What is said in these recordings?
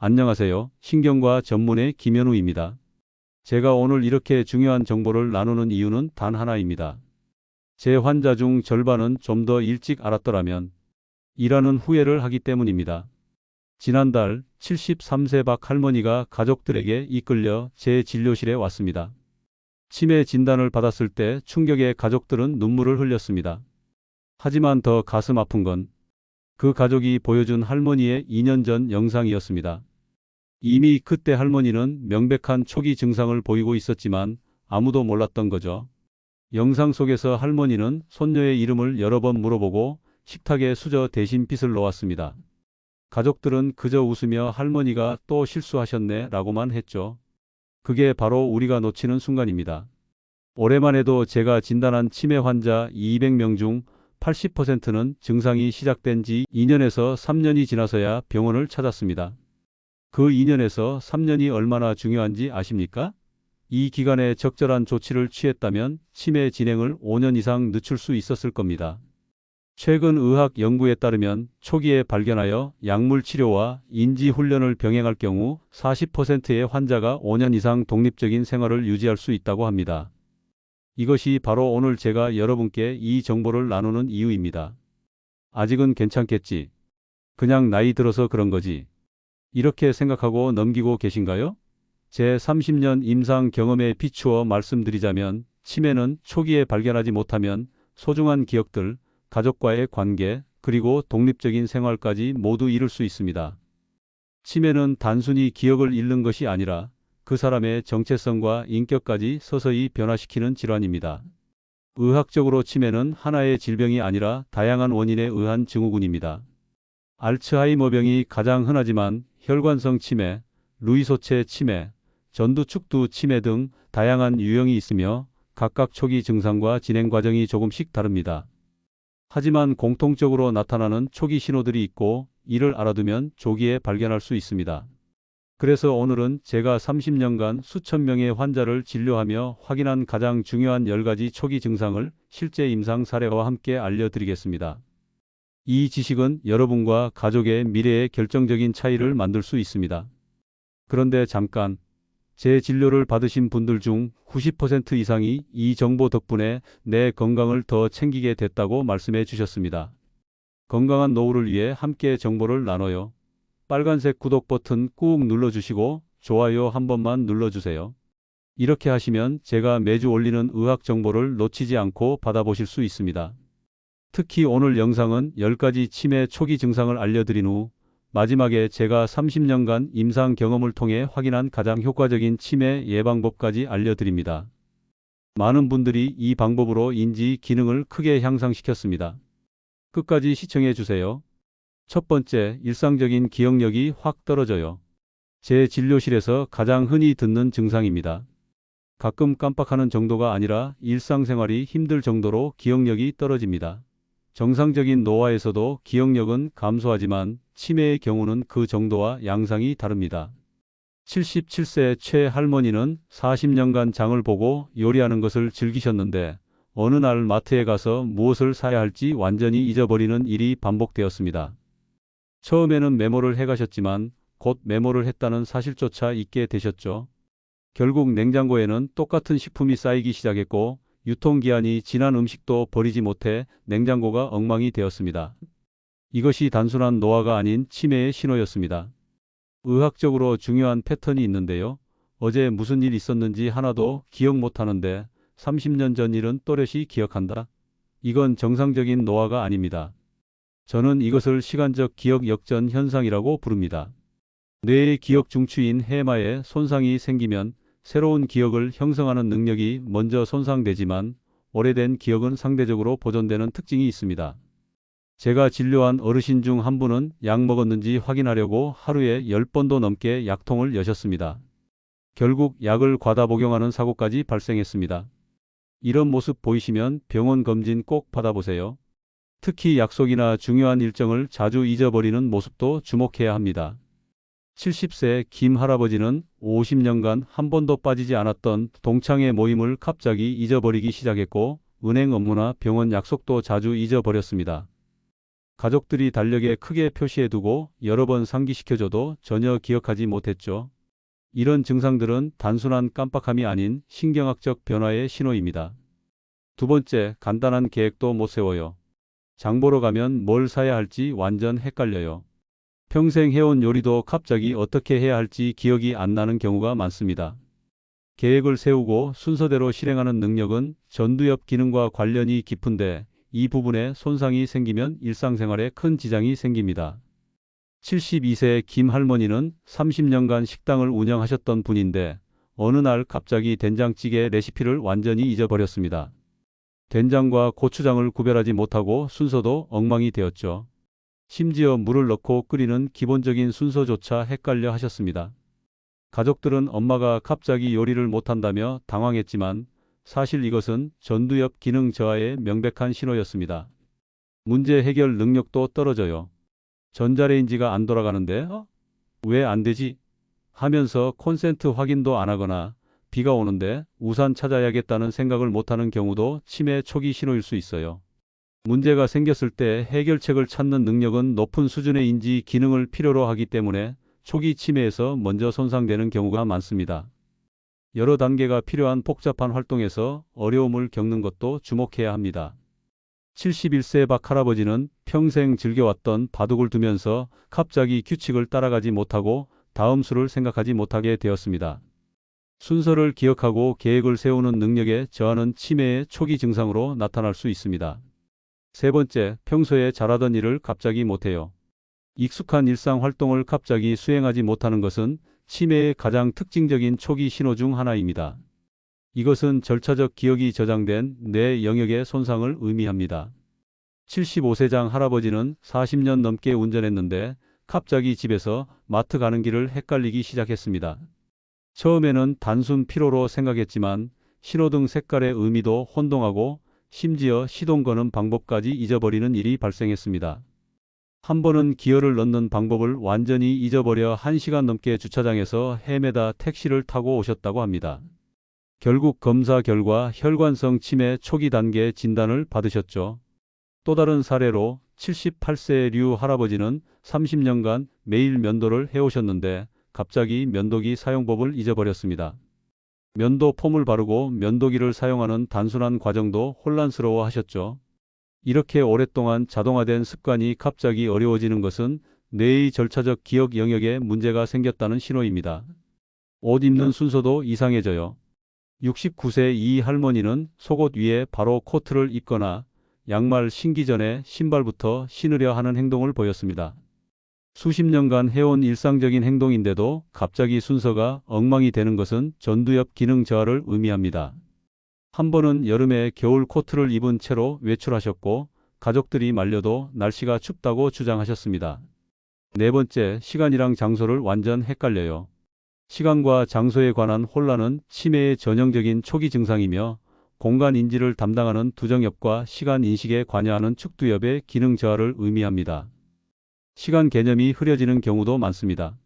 안녕하세요. 신경과 전문의 김현우입니다. 제가 오늘 이렇게 중요한 정보를 나누는 이유는 단 하나입니다. 제 환자 중 절반은 좀 더 일찍 알았더라면 이라는 후회를 하기 때문입니다. 지난달 73세 박 할머니가 가족들에게 이끌려 제 진료실에 왔습니다. 치매 진단을 받았을 때 충격에 가족들은 눈물을 흘렸습니다. 하지만 더 가슴 아픈 건 그 가족이 보여준 할머니의 2년 전 영상이었습니다. 이미 그때 할머니는 명백한 초기 증상을 보이고 있었지만 아무도 몰랐던 거죠. 영상 속에서 할머니는 손녀의 이름을 여러 번 물어보고 식탁에 수저 대신 빗을 놓았습니다. 가족들은 그저 웃으며 할머니가 또 실수하셨네 라고만 했죠. 그게 바로 우리가 놓치는 순간입니다. 올해만 해도 제가 진단한 치매 환자 200명 중 80%는 증상이 시작된 지 2년에서 3년이 지나서야 병원을 찾았습니다. 그 2년에서 3년이 얼마나 중요한지 아십니까? 이 기간에 적절한 조치를 취했다면 치매 진행을 5년 이상 늦출 수 있었을 겁니다. 최근 의학 연구에 따르면 초기에 발견하여 약물 치료와 인지 훈련을 병행할 경우 40%의 환자가 5년 이상 독립적인 생활을 유지할 수 있다고 합니다. 이것이 바로 오늘 제가 여러분께 이 정보를 나누는 이유입니다. 아직은 괜찮겠지. 그냥 나이 들어서 그런 거지. 이렇게 생각하고 넘기고 계신가요? 제 30년 임상 경험에 비추어 말씀드리자면 치매는 초기에 발견하지 못하면 소중한 기억들, 가족과의 관계, 그리고 독립적인 생활까지 모두 잃을 수 있습니다. 치매는 단순히 기억을 잃는 것이 아니라 그 사람의 정체성과 인격까지 서서히 변화시키는 질환입니다. 의학적으로 치매는 하나의 질병이 아니라 다양한 원인에 의한 증후군입니다. 알츠하이머병이 가장 흔하지만 혈관성 치매, 루이소체 치매, 전두축두 치매 등 다양한 유형이 있으며 각각 초기 증상과 진행 과정이 조금씩 다릅니다. 하지만 공통적으로 나타나는 초기 신호들이 있고 이를 알아두면 조기에 발견할 수 있습니다. 그래서 오늘은 제가 30년간 수천 명의 환자를 진료하며 확인한 가장 중요한 10가지 초기 증상을 실제 임상 사례와 함께 알려드리겠습니다. 이 지식은 여러분과 가족의 미래에 결정적인 차이를 만들 수 있습니다. 그런데 잠깐, 제 진료를 받으신 분들 중 90% 이상이 이 정보 덕분에 내 건강을 더 챙기게 됐다고 말씀해 주셨습니다. 건강한 노후를 위해 함께 정보를 나눠요. 빨간색 구독 버튼 꾹 눌러주시고 좋아요 한 번만 눌러주세요. 이렇게 하시면 제가 매주 올리는 의학 정보를 놓치지 않고 받아보실 수 있습니다. 특히 오늘 영상은 10가지 치매 초기 증상을 알려드린 후 마지막에 제가 30년간 임상 경험을 통해 확인한 가장 효과적인 치매 예방법까지 알려드립니다. 많은 분들이 이 방법으로 인지 기능을 크게 향상시켰습니다. 끝까지 시청해 주세요. 첫 번째, 일상적인 기억력이 확 떨어져요. 제 진료실에서 가장 흔히 듣는 증상입니다. 가끔 깜빡하는 정도가 아니라 일상생활이 힘들 정도로 기억력이 떨어집니다. 정상적인 노화에서도 기억력은 감소하지만 치매의 경우는 그 정도와 양상이 다릅니다. 77세 최 할머니는 40년간 장을 보고 요리하는 것을 즐기셨는데 어느 날 마트에 가서 무엇을 사야 할지 완전히 잊어버리는 일이 반복되었습니다. 처음에는 메모를 해가셨지만 곧 메모를 했다는 사실조차 잊게 되셨죠. 결국 냉장고에는 똑같은 식품이 쌓이기 시작했고 유통기한이 지난 음식도 버리지 못해 냉장고가 엉망이 되었습니다. 이것이 단순한 노화가 아닌 치매의 신호였습니다. 의학적으로 중요한 패턴이 있는데요. 어제 무슨 일 있었는지 하나도 기억 못하는데 30년 전 일은 또렷이 기억한다. 이건 정상적인 노화가 아닙니다. 저는 이것을 시간적 기억 역전 현상이라고 부릅니다. 뇌의 기억 중추인 해마에 손상이 생기면 새로운 기억을 형성하는 능력이 먼저 손상되지만 오래된 기억은 상대적으로 보존되는 특징이 있습니다. 제가 진료한 어르신 중 한 분은 약 먹었는지 확인하려고 하루에 10번도 넘게 약통을 여셨습니다. 결국 약을 과다 복용하는 사고까지 발생했습니다. 이런 모습 보이시면 병원 검진 꼭 받아보세요. 특히 약속이나 중요한 일정을 자주 잊어버리는 모습도 주목해야 합니다. 70세 김 할아버지는 50년간 한 번도 빠지지 않았던 동창회 모임을 갑자기 잊어버리기 시작했고 은행 업무나 병원 약속도 자주 잊어버렸습니다. 가족들이 달력에 크게 표시해두고 여러 번 상기시켜줘도 전혀 기억하지 못했죠. 이런 증상들은 단순한 깜빡함이 아닌 신경학적 변화의 신호입니다. 두 번째, 간단한 계획도 못 세워요. 장 보러 가면 뭘 사야 할지 완전 헷갈려요. 평생 해온 요리도 갑자기 어떻게 해야 할지 기억이 안 나는 경우가 많습니다. 계획을 세우고 순서대로 실행하는 능력은 전두엽 기능과 관련이 깊은데 이 부분에 손상이 생기면 일상생활에 큰 지장이 생깁니다. 72세 김 할머니는 30년간 식당을 운영하셨던 분인데 어느 날 갑자기 된장찌개 레시피를 완전히 잊어버렸습니다. 된장과 고추장을 구별하지 못하고 순서도 엉망이 되었죠. 심지어 물을 넣고 끓이는 기본적인 순서조차 헷갈려 하셨습니다. 가족들은 엄마가 갑자기 요리를 못한다며 당황했지만 사실 이것은 전두엽 기능 저하의 명백한 신호였습니다. 문제 해결 능력도 떨어져요. 전자레인지가 안 돌아가는데 왜 안 되지? 하면서 콘센트 확인도 안 하거나 비가 오는데 우산 찾아야겠다는 생각을 못하는 경우도 치매 초기 신호일 수 있어요. 문제가 생겼을 때 해결책을 찾는 능력은 높은 수준의 인지 기능을 필요로 하기 때문에 초기 치매에서 먼저 손상되는 경우가 많습니다. 여러 단계가 필요한 복잡한 활동에서 어려움을 겪는 것도 주목해야 합니다. 71세 박 할아버지는 평생 즐겨왔던 바둑을 두면서 갑자기 규칙을 따라가지 못하고 다음 수를 생각하지 못하게 되었습니다. 순서를 기억하고 계획을 세우는 능력의 저하는 치매의 초기 증상으로 나타날 수 있습니다. 세 번째, 평소에 잘하던 일을 갑자기 못해요. 익숙한 일상 활동을 갑자기 수행하지 못하는 것은 치매의 가장 특징적인 초기 신호 중 하나입니다. 이것은 절차적 기억이 저장된 뇌 영역의 손상을 의미합니다. 75세장 할아버지는 40년 넘게 운전했는데 갑자기 집에서 마트 가는 길을 헷갈리기 시작했습니다. 처음에는 단순 피로로 생각했지만 신호등 색깔의 의미도 혼동하고 심지어 시동 거는 방법까지 잊어버리는 일이 발생했습니다. 한 번은 기어를 넣는 방법을 완전히 잊어버려 1시간 넘게 주차장에서 헤매다 택시를 타고 오셨다고 합니다. 결국 검사 결과 혈관성 치매 초기 단계 진단을 받으셨죠. 또 다른 사례로 78세 류 할아버지는 30년간 매일 면도를 해오셨는데 갑자기 면도기 사용법을 잊어버렸습니다. 면도 폼을 바르고 면도기를 사용하는 단순한 과정도 혼란스러워 하셨죠. 이렇게 오랫동안 자동화된 습관이 갑자기 어려워지는 것은 뇌의 절차적 기억 영역에 문제가 생겼다는 신호입니다. 옷 입는 순서도 이상해져요. 69세 이 할머니는 속옷 위에 바로 코트를 입거나 양말 신기 전에 신발부터 신으려 하는 행동을 보였습니다. 수십 년간 해온 일상적인 행동인데도 갑자기 순서가 엉망이 되는 것은 전두엽 기능 저하를 의미합니다. 한 번은 여름에 겨울 코트를 입은 채로 외출하셨고 가족들이 말려도 날씨가 춥다고 주장하셨습니다. 네 번째, 시간이랑 장소를 완전 헷갈려요. 시간과 장소에 관한 혼란은 치매의 전형적인 초기 증상이며 공간 인지를 담당하는 두정엽과 시간 인식에 관여하는 측두엽의 기능 저하를 의미합니다. 시간 개념이 흐려지는 경우도 많습니다.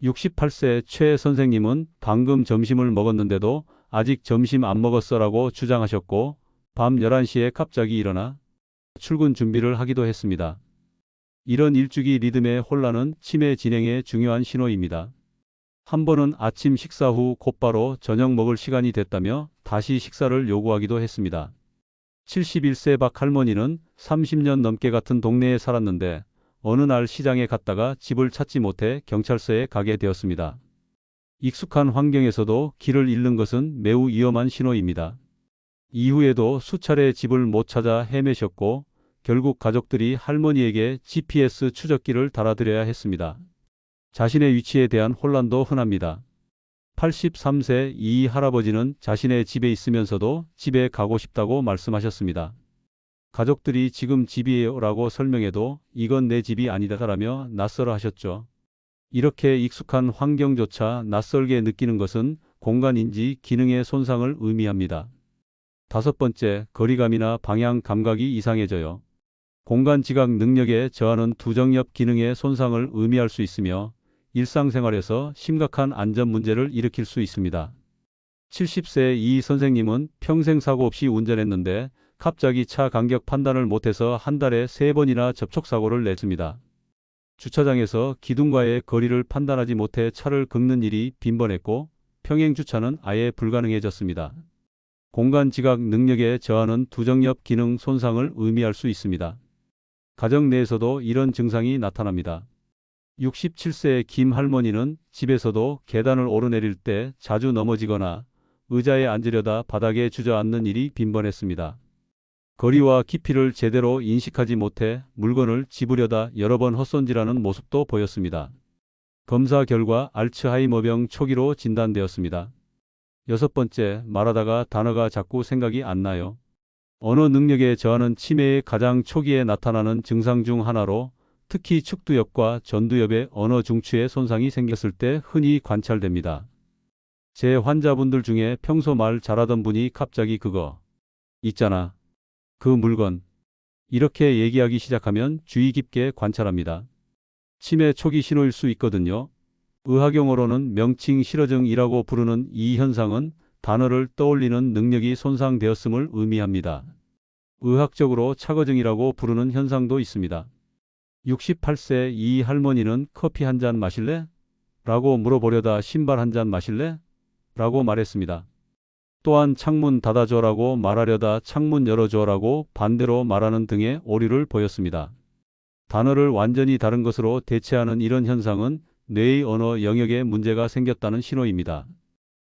68세 최 선생님은 방금 점심을 먹었는데도 아직 점심 안 먹었어라고 주장하셨고 밤 11시에 갑자기 일어나 출근 준비를 하기도 했습니다. 이런 일주기 리듬의 혼란은 치매 진행의 중요한 신호입니다. 한 번은 아침 식사 후 곧바로 저녁 먹을 시간이 됐다며 다시 식사를 요구하기도 했습니다. 71세 박 할머니는 30년 넘게 같은 동네에 살았는데 어느 날 시장에 갔다가 집을 찾지 못해 경찰서에 가게 되었습니다. 익숙한 환경에서도 길을 잃는 것은 매우 위험한 신호입니다. 이후에도 수차례 집을 못 찾아 헤매셨고 결국 가족들이 할머니에게 GPS 추적기를 달아드려야 했습니다. 자신의 위치에 대한 혼란도 흔합니다. 83세 이 할아버지는 자신의 집에 있으면서도 집에 가고 싶다고 말씀하셨습니다. 가족들이 지금 집이에요 라고 설명해도 이건 내 집이 아니다라며 낯설어 하셨죠. 이렇게 익숙한 환경조차 낯설게 느끼는 것은 공간인지 기능의 손상을 의미합니다. 다섯 번째, 거리감이나 방향 감각이 이상해져요. 공간 지각 능력의 저하는 두정엽 기능의 손상을 의미할 수 있으며 일상생활에서 심각한 안전 문제를 일으킬 수 있습니다. 70세 이 선생님은 평생 사고 없이 운전했는데 갑자기 차 간격 판단을 못해서 한 달에 3번이나 접촉사고를 냈습니다. 주차장에서 기둥과의 거리를 판단하지 못해 차를 긁는 일이 빈번했고 평행주차는 아예 불가능해졌습니다. 공간 지각 능력의 저하는 두정엽 기능 손상을 의미할 수 있습니다. 가정 내에서도 이런 증상이 나타납니다. 67세의 김 할머니는 집에서도 계단을 오르내릴 때 자주 넘어지거나 의자에 앉으려다 바닥에 주저앉는 일이 빈번했습니다. 거리와 깊이를 제대로 인식하지 못해 물건을 집으려다 여러 번 헛손질하는 모습도 보였습니다. 검사 결과 알츠하이머병 초기로 진단되었습니다. 6번째, 말하다가 단어가 자꾸 생각이 안 나요. 언어 능력의 저하는 치매의 가장 초기에 나타나는 증상 중 하나로 특히 측두엽과 전두엽의 언어 중추에 손상이 생겼을 때 흔히 관찰됩니다. 제 환자분들 중에 평소 말 잘하던 분이 갑자기 그거 있잖아. 그 물건. 이렇게 얘기하기 시작하면 주의 깊게 관찰합니다. 치매 초기 신호일 수 있거든요. 의학용어로는 명칭 실어증이라고 부르는 이 현상은 단어를 떠올리는 능력이 손상되었음을 의미합니다. 의학적으로 차거증이라고 부르는 현상도 있습니다. 68세 이 할머니는 커피 한 잔 마실래? 라고 물어보려다 신발 한 잔 마실래? 라고 말했습니다. 또한 창문 닫아줘라고 말하려다 창문 열어줘라고 반대로 말하는 등의 오류를 보였습니다. 단어를 완전히 다른 것으로 대체하는 이런 현상은 뇌의 언어 영역에 문제가 생겼다는 신호입니다.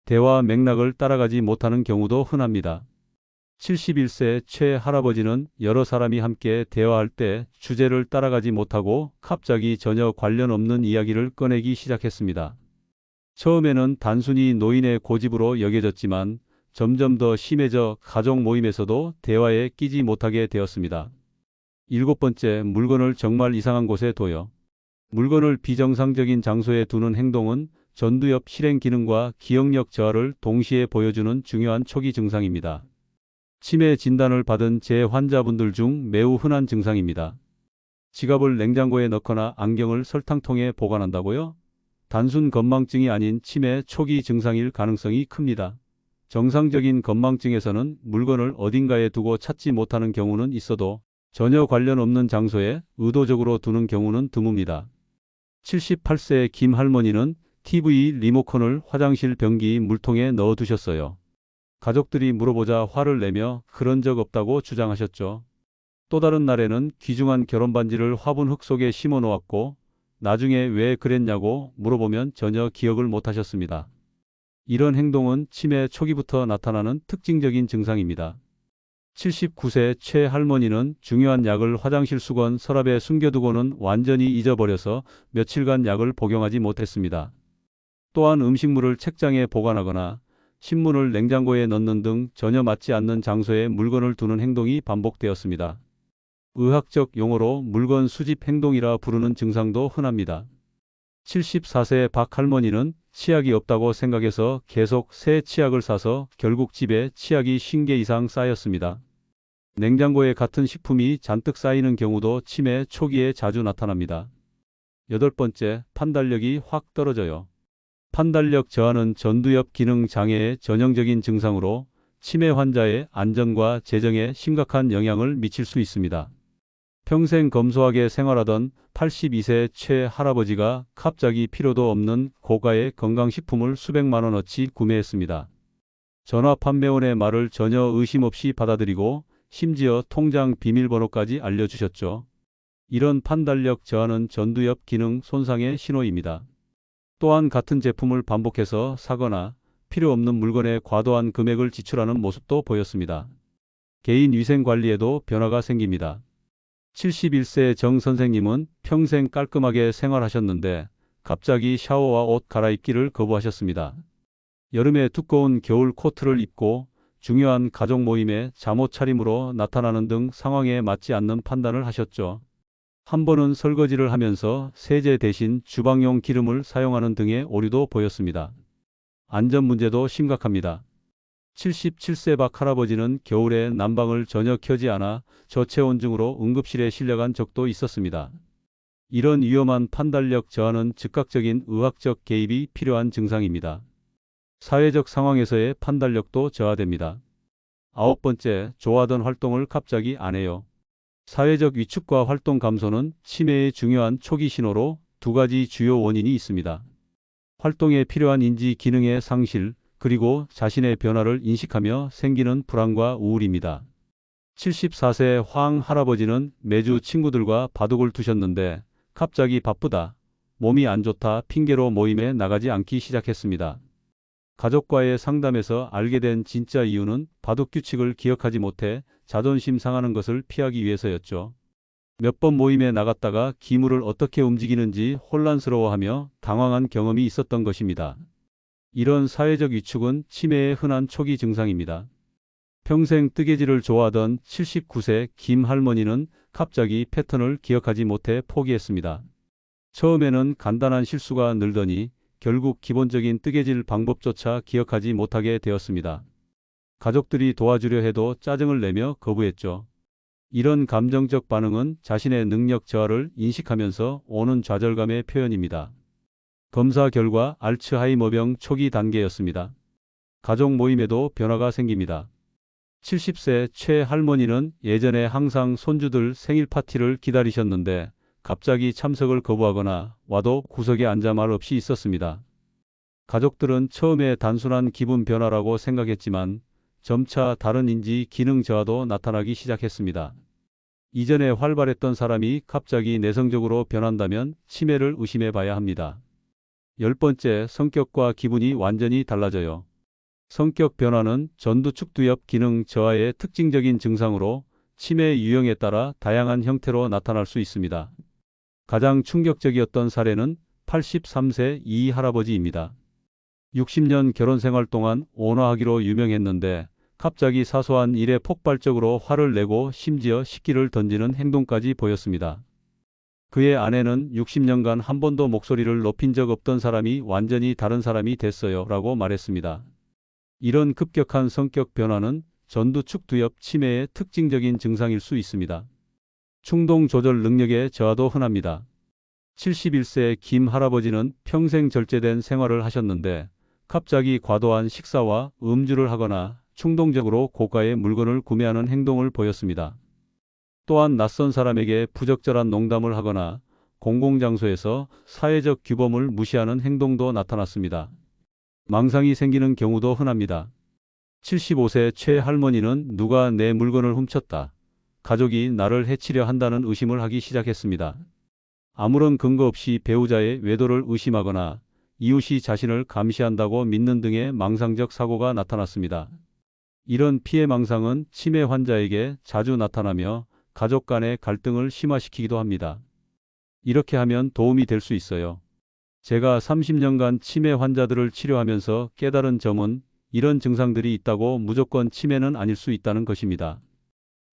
대화 맥락을 따라가지 못하는 경우도 흔합니다. 71세 최 할아버지는 여러 사람이 함께 대화할 때 주제를 따라가지 못하고 갑자기 전혀 관련 없는 이야기를 꺼내기 시작했습니다. 처음에는 단순히 노인의 고집으로 여겨졌지만 점점 더 심해져 가족 모임에서도 대화에 끼지 못하게 되었습니다. 7번째, 물건을 정말 이상한 곳에 둬요. 물건을 비정상적인 장소에 두는 행동은 전두엽 실행 기능과 기억력 저하를 동시에 보여주는 중요한 초기 증상입니다. 치매 진단을 받은 제 환자분들 중 매우 흔한 증상입니다. 지갑을 냉장고에 넣거나 안경을 설탕통에 보관한다고요? 단순 건망증이 아닌 치매 초기 증상일 가능성이 큽니다. 정상적인 건망증에서는 물건을 어딘가에 두고 찾지 못하는 경우는 있어도 전혀 관련 없는 장소에 의도적으로 두는 경우는 드뭅니다. 78세의 김 할머니는 TV 리모컨을 화장실 변기 물통에 넣어두셨어요. 가족들이 물어보자 화를 내며 그런 적 없다고 주장하셨죠. 또 다른 날에는 귀중한 결혼반지를 화분 흙 속에 심어 놓았고 나중에 왜 그랬냐고 물어보면 전혀 기억을 못하셨습니다. 이런 행동은 치매 초기부터 나타나는 특징적인 증상입니다. 79세 최 할머니는 중요한 약을 화장실 수건 서랍에 숨겨두고는 완전히 잊어버려서 며칠간 약을 복용하지 못했습니다. 또한 음식물을 책장에 보관하거나 신문을 냉장고에 넣는 등 전혀 맞지 않는 장소에 물건을 두는 행동이 반복되었습니다. 의학적 용어로 물건 수집 행동이라 부르는 증상도 흔합니다. 74세 박 할머니는 치약이 없다고 생각해서 계속 새 치약을 사서 결국 집에 치약이 50개 이상 쌓였습니다. 냉장고에 같은 식품이 잔뜩 쌓이는 경우도 치매 초기에 자주 나타납니다. 8번째, 판단력이 확 떨어져요. 판단력 저하는 전두엽 기능 장애의 전형적인 증상으로 치매 환자의 안전과 재정에 심각한 영향을 미칠 수 있습니다. 평생 검소하게 생활하던 82세 최 할아버지가 갑자기 필요도 없는 고가의 건강식품을 수백만 원어치 구매했습니다. 전화 판매원의 말을 전혀 의심 없이 받아들이고 심지어 통장 비밀번호까지 알려주셨죠. 이런 판단력 저하는 전두엽 기능 손상의 신호입니다. 또한 같은 제품을 반복해서 사거나 필요 없는 물건에 과도한 금액을 지출하는 모습도 보였습니다. 개인 위생 관리에도 변화가 생깁니다. 71세 정 선생님은 평생 깔끔하게 생활하셨는데 갑자기 샤워와 옷 갈아입기를 거부하셨습니다. 여름에 두꺼운 겨울 코트를 입고 중요한 가족 모임에 잠옷 차림으로 나타나는 등 상황에 맞지 않는 판단을 하셨죠. 한 번은 설거지를 하면서 세제 대신 주방용 기름을 사용하는 등의 오류도 보였습니다. 안전 문제도 심각합니다. 77세 박 할아버지는 겨울에 난방을 전혀 켜지 않아 저체온증으로 응급실에 실려간 적도 있었습니다. 이런 위험한 판단력 저하는 즉각적인 의학적 개입이 필요한 증상입니다. 사회적 상황에서의 판단력도 저하됩니다. 9번째, 좋아하던 활동을 갑자기 안 해요. 사회적 위축과 활동 감소는 치매의 중요한 초기 신호로 두 가지 주요 원인이 있습니다. 활동에 필요한 인지 기능의 상실, 그리고 자신의 변화를 인식하며 생기는 불안과 우울입니다. 74세 황 할아버지는 매주 친구들과 바둑을 두셨는데 갑자기 바쁘다, 몸이 안 좋다 핑계로 모임에 나가지 않기 시작했습니다. 가족과의 상담에서 알게 된 진짜 이유는 바둑 규칙을 기억하지 못해 자존심 상하는 것을 피하기 위해서였죠. 몇 번 모임에 나갔다가 기물을 어떻게 움직이는지 혼란스러워하며 당황한 경험이 있었던 것입니다. 이런 사회적 위축은 치매의 흔한 초기 증상입니다. 평생 뜨개질을 좋아하던 79세 김 할머니는 갑자기 패턴을 기억하지 못해 포기했습니다. 처음에는 간단한 실수가 늘더니 결국 기본적인 뜨개질 방법조차 기억하지 못하게 되었습니다. 가족들이 도와주려 해도 짜증을 내며 거부했죠. 이런 감정적 반응은 자신의 능력 저하를 인식하면서 오는 좌절감의 표현입니다. 검사 결과 알츠하이머병 초기 단계였습니다. 가족 모임에도 변화가 생깁니다. 70세 최 할머니는 예전에 항상 손주들 생일 파티를 기다리셨는데 갑자기 참석을 거부하거나 와도 구석에 앉아 말 없이 있었습니다. 가족들은 처음에 단순한 기분 변화라고 생각했지만 점차 다른 인지 기능 저하도 나타나기 시작했습니다. 이전에 활발했던 사람이 갑자기 내성적으로 변한다면 치매를 의심해 봐야 합니다. 10번째, 성격과 기분이 완전히 달라져요. 성격 변화는 전두축두엽 기능 저하의 특징적인 증상으로 치매 유형에 따라 다양한 형태로 나타날 수 있습니다. 가장 충격적이었던 사례는 83세 이 할아버지입니다. 60년 결혼 생활 동안 온화하기로 유명했는데 갑자기 사소한 일에 폭발적으로 화를 내고 심지어 식기를 던지는 행동까지 보였습니다. 그의 아내는 60년간 한 번도 목소리를 높인 적 없던 사람이 완전히 다른 사람이 됐어요 라고 말했습니다. 이런 급격한 성격 변화는 전두축두엽 치매의 특징적인 증상일 수 있습니다. 충동 조절 능력의 저하도 흔합니다. 71세 김 할아버지는 평생 절제된 생활을 하셨는데 갑자기 과도한 식사와 음주를 하거나 충동적으로 고가의 물건을 구매하는 행동을 보였습니다. 또한 낯선 사람에게 부적절한 농담을 하거나 공공장소에서 사회적 규범을 무시하는 행동도 나타났습니다. 망상이 생기는 경우도 흔합니다. 75세 최 할머니는 누가 내 물건을 훔쳤다, 가족이 나를 해치려 한다는 의심을 하기 시작했습니다. 아무런 근거 없이 배우자의 외도를 의심하거나 이웃이 자신을 감시한다고 믿는 등의 망상적 사고가 나타났습니다. 이런 피해 망상은 치매 환자에게 자주 나타나며 가족 간의 갈등을 심화시키기도 합니다. 이렇게 하면 도움이 될 수 있어요. 제가 30년간 치매 환자들을 치료하면서 깨달은 점은 이런 증상들이 있다고 무조건 치매는 아닐 수 있다는 것입니다.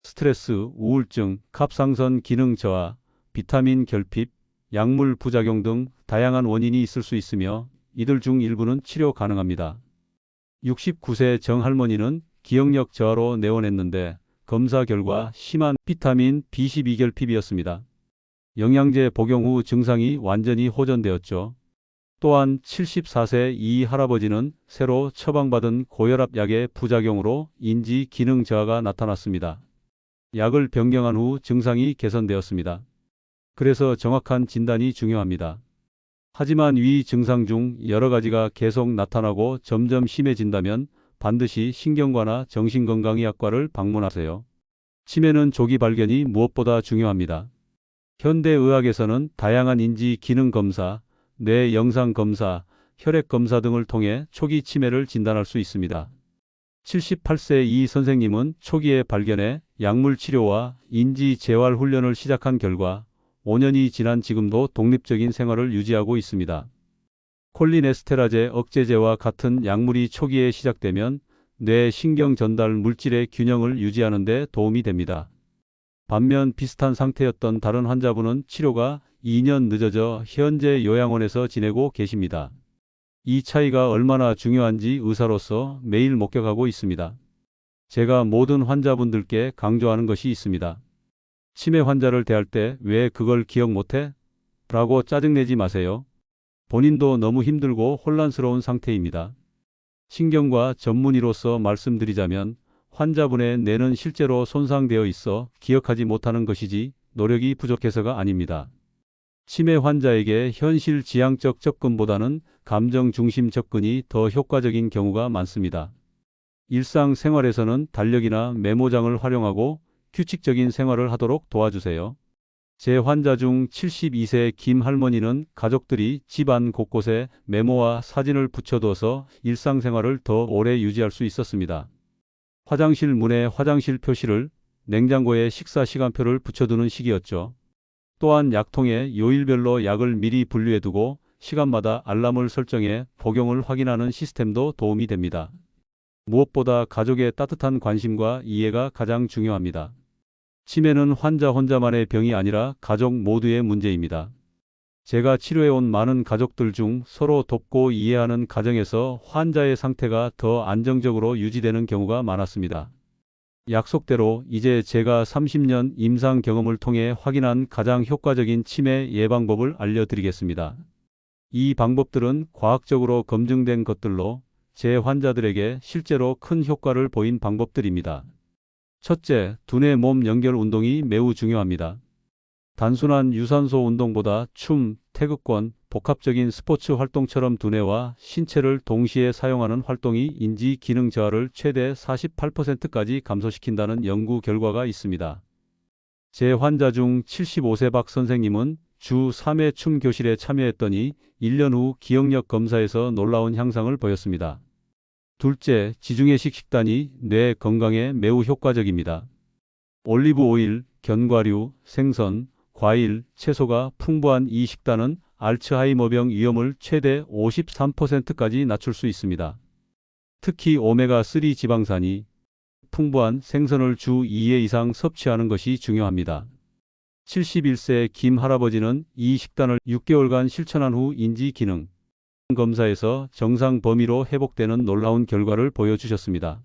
스트레스, 우울증, 갑상선 기능 저하, 비타민 결핍, 약물 부작용 등 다양한 원인이 있을 수 있으며 이들 중 일부는 치료 가능합니다. 69세 정 할머니는 기억력 저하로 내원했는데 검사 결과 심한 비타민 B12 결핍이었습니다. 영양제 복용 후 증상이 완전히 호전되었죠. 또한 74세 이 할아버지는 새로 처방받은 고혈압 약의 부작용으로 인지 기능 저하가 나타났습니다. 약을 변경한 후 증상이 개선되었습니다. 그래서 정확한 진단이 중요합니다. 하지만 위 증상 중 여러 가지가 계속 나타나고 점점 심해진다면 반드시 신경과나 정신건강의학과를 방문하세요. 치매는 조기 발견이 무엇보다 중요합니다. 현대의학에서는 다양한 인지 기능 검사, 뇌 영상 검사, 혈액 검사 등을 통해 초기 치매를 진단할 수 있습니다. 78세 이 선생님은 초기에 발견해 약물 치료와 인지 재활 훈련을 시작한 결과 5년이 지난 지금도 독립적인 생활을 유지하고 있습니다. 콜리네스테라제 억제제와 같은 약물이 초기에 시작되면 뇌 신경 전달 물질의 균형을 유지하는 데 도움이 됩니다. 반면 비슷한 상태였던 다른 환자분은 치료가 2년 늦어져 현재 요양원에서 지내고 계십니다. 이 차이가 얼마나 중요한지 의사로서 매일 목격하고 있습니다. 제가 모든 환자분들께 강조하는 것이 있습니다. 치매 환자를 대할 때 왜 그걸 기억 못해? 라고 짜증내지 마세요. 본인도 너무 힘들고 혼란스러운 상태입니다. 신경과 전문의로서 말씀드리자면 환자분의 뇌는 실제로 손상되어 있어 기억하지 못하는 것이지 노력이 부족해서가 아닙니다. 치매 환자에게 현실 지향적 접근보다는 감정 중심 접근이 더 효과적인 경우가 많습니다. 일상생활에서는 달력이나 메모장을 활용하고 규칙적인 생활을 하도록 도와주세요. 제 환자 중 72세 김 할머니는 가족들이 집안 곳곳에 메모와 사진을 붙여둬서 일상생활을 더 오래 유지할 수 있었습니다. 화장실 문에 화장실 표시를, 냉장고에 식사 시간표를 붙여두는 식이었죠. 또한 약통에 요일별로 약을 미리 분류해두고 시간마다 알람을 설정해 복용을 확인하는 시스템도 도움이 됩니다. 무엇보다 가족의 따뜻한 관심과 이해가 가장 중요합니다. 치매는 환자 혼자만의 병이 아니라 가족 모두의 문제입니다. 제가 치료해온 많은 가족들 중 서로 돕고 이해하는 가정에서 환자의 상태가 더 안정적으로 유지되는 경우가 많았습니다. 약속대로 이제 제가 30년 임상 경험을 통해 확인한 가장 효과적인 치매 예방법을 알려드리겠습니다. 이 방법들은 과학적으로 검증된 것들로 제 환자들에게 실제로 큰 효과를 보인 방법들입니다. 첫째, 두뇌 몸 연결 운동이 매우 중요합니다. 단순한 유산소 운동보다 춤, 태극권, 복합적인 스포츠 활동처럼 두뇌와 신체를 동시에 사용하는 활동이 인지 기능 저하를 최대 48%까지 감소시킨다는 연구 결과가 있습니다. 제 환자 중 75세 박 선생님은 주 3회 춤 교실에 참여했더니 1년 후 기억력 검사에서 놀라운 향상을 보였습니다. 둘째, 지중해식 식단이 뇌 건강에 매우 효과적입니다. 올리브 오일, 견과류, 생선, 과일, 채소가 풍부한 이 식단은 알츠하이머병 위험을 최대 53%까지 낮출 수 있습니다. 특히 오메가3 지방산이 풍부한 생선을 주 2회 이상 섭취하는 것이 중요합니다. 71세 김 할아버지는 이 식단을 6개월간 실천한 후 인지 기능 검사에서 정상 범위로 회복되는 놀라운 결과를 보여주셨습니다.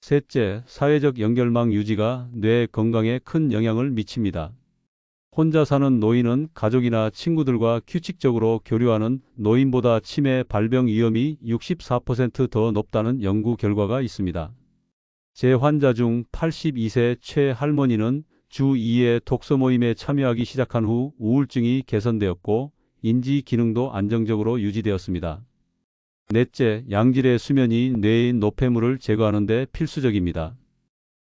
셋째, 사회적 연결망 유지가 뇌 건강에 큰 영향을 미칩니다. 혼자 사는 노인은 가족이나 친구들과 규칙적으로 교류하는 노인보다 치매 발병 위험이 64% 더 높다는 연구 결과가 있습니다. 제 환자 중 82세 최 할머니는 주 2회 독서 모임에 참여하기 시작한 후 우울증이 개선되었고 인지 기능도 안정적으로 유지되었습니다. 넷째, 양질의 수면이 뇌의 노폐물을 제거하는 데 필수적입니다.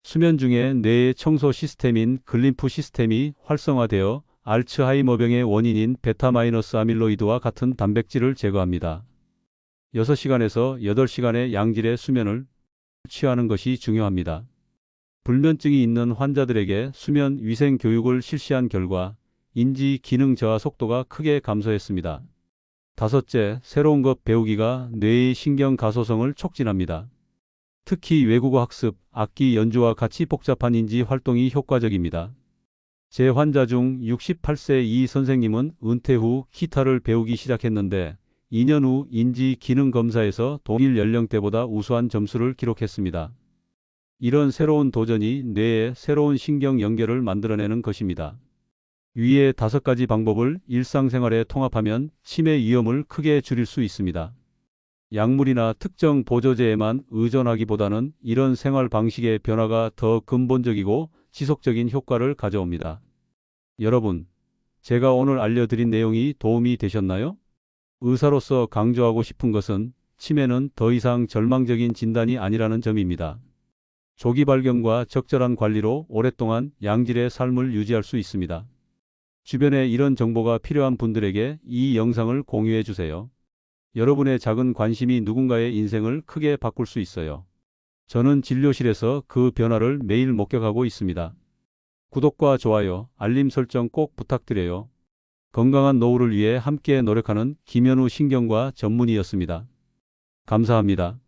수면 중에 뇌의 청소 시스템인 글림프 시스템이 활성화되어 알츠하이머병의 원인인 베타-아밀로이드와 같은 단백질을 제거합니다. 6시간에서 8시간의 양질의 수면을 취하는 것이 중요합니다. 불면증이 있는 환자들에게 수면 위생 교육을 실시한 결과 인지 기능 저하 속도가 크게 감소했습니다. 다섯째, 새로운 것 배우기가 뇌의 신경 가소성을 촉진합니다. 특히 외국어 학습, 악기 연주와 같이 복잡한 인지 활동이 효과적입니다. 제 환자 중 68세 이 선생님은 은퇴 후 기타를 배우기 시작했는데 2년 후 인지 기능 검사에서 동일 연령대보다 우수한 점수를 기록했습니다. 이런 새로운 도전이 뇌에 새로운 신경 연결을 만들어내는 것입니다. 위의 5가지 방법을 일상생활에 통합하면 치매 위험을 크게 줄일 수 있습니다. 약물이나 특정 보조제에만 의존하기보다는 이런 생활 방식의 변화가 더 근본적이고 지속적인 효과를 가져옵니다. 여러분, 제가 오늘 알려드린 내용이 도움이 되셨나요? 의사로서 강조하고 싶은 것은 치매는 더 이상 절망적인 진단이 아니라는 점입니다. 조기 발견과 적절한 관리로 오랫동안 양질의 삶을 유지할 수 있습니다. 주변에 이런 정보가 필요한 분들에게 이 영상을 공유해 주세요. 여러분의 작은 관심이 누군가의 인생을 크게 바꿀 수 있어요. 저는 진료실에서 그 변화를 매일 목격하고 있습니다. 구독과 좋아요, 알림 설정 꼭 부탁드려요. 건강한 노후를 위해 함께 노력하는 김현우 신경과 전문의였습니다. 감사합니다.